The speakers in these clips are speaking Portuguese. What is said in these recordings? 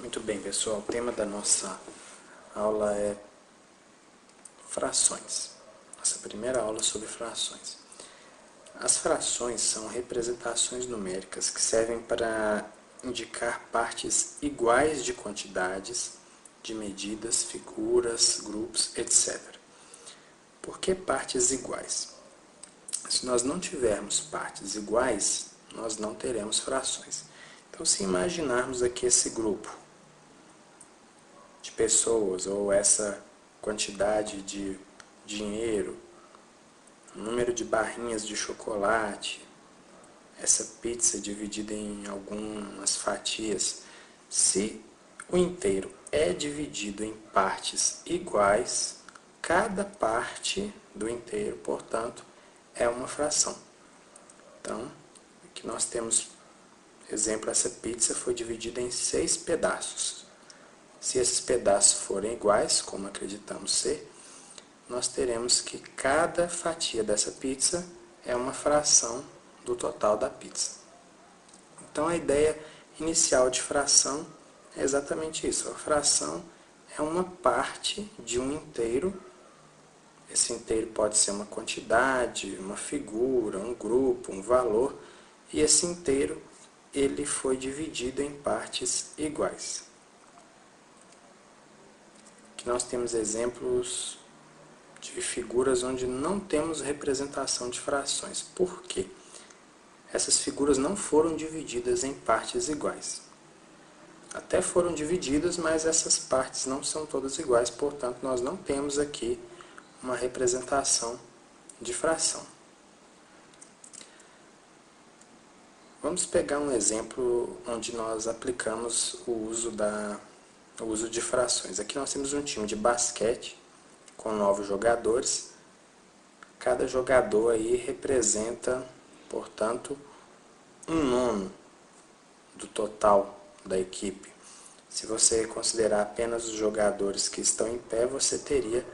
Muito bem, pessoal. O tema da nossa aula é frações. Nossa primeira aula sobre frações. As frações são representações numéricas que servem para indicar partes iguais de quantidades, de medidas, figuras, grupos, etc. Por que partes iguais? Se nós não tivermos partes iguais, nós não teremos frações. Então, se imaginarmos aqui esse grupo de pessoas, ou essa quantidade de dinheiro, o número de barrinhas de chocolate, essa pizza dividida em algumas fatias, se o inteiro é dividido em partes iguais, cada parte do inteiro, portanto, é uma fração. Então, aqui nós temos, exemplo, essa pizza foi dividida em 6 pedaços. Se esses pedaços forem iguais, como acreditamos ser, nós teremos que cada fatia dessa pizza é uma fração do total da pizza. Então, a ideia inicial de fração é exatamente isso. A fração é uma parte de um inteiro. Esse inteiro pode ser uma quantidade, uma figura, um grupo, um valor. E esse inteiro ele foi dividido em partes iguais. Aqui nós temos exemplos de figuras onde não temos representação de frações. Por quê? Essas figuras não foram divididas em partes iguais. Até foram divididas, mas essas partes não são todas iguais, portanto, nós não temos aqui uma representação de fração. Vamos pegar um exemplo onde nós aplicamos o uso de frações. Aqui nós temos um time de basquete com 9 jogadores. Cada jogador aí representa, portanto, 1/9 do total da equipe. Se você considerar apenas os jogadores que estão em pé, você teria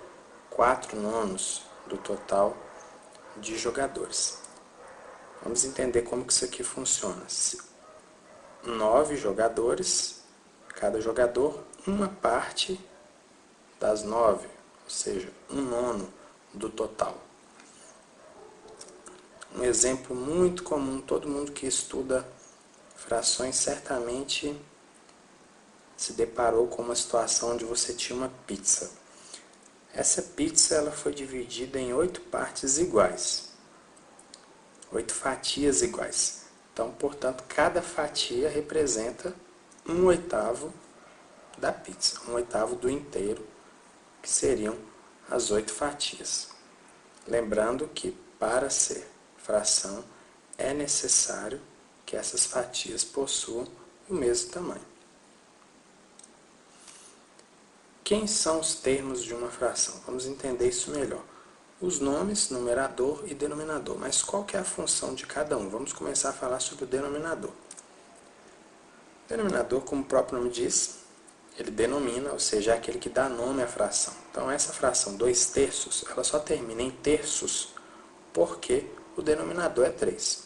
4/9 do total de jogadores. Vamos entender como que isso aqui funciona. 9 jogadores, cada jogador, uma parte das 9, ou seja, 1/9 do total. Um exemplo muito comum, todo mundo que estuda frações certamente se deparou com uma situação onde você tinha uma pizza. Essa pizza ela foi dividida em 8 partes iguais, 8 fatias iguais. Então, portanto, cada fatia representa 1/8 da pizza, 1/8 do inteiro, que seriam as 8 fatias. Lembrando que para ser fração é necessário que essas fatias possuam o mesmo tamanho. Quem são os termos de uma fração? Vamos entender isso melhor. Os nomes, numerador e denominador. Mas qual que é a função de cada um? Vamos começar a falar sobre o denominador. O denominador, como o próprio nome diz, ele denomina, ou seja, é aquele que dá nome à fração. Então, essa fração 2/3, ela só termina em terços porque o denominador é 3.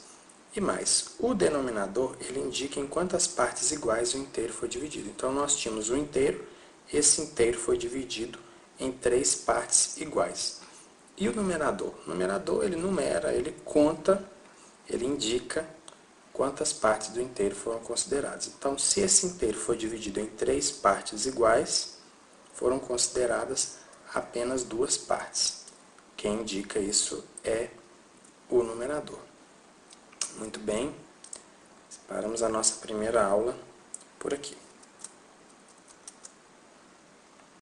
E mais, o denominador, ele indica em quantas partes iguais o inteiro foi dividido. Então, nós tínhamos o inteiro, esse inteiro foi dividido em 3 partes iguais. E o numerador? O numerador, ele numera, ele conta, ele indica quantas partes do inteiro foram consideradas. Então, se esse inteiro foi dividido em 3 partes iguais, foram consideradas apenas 2 partes. Quem indica isso é o numerador. Muito bem, paramos a nossa primeira aula por aqui.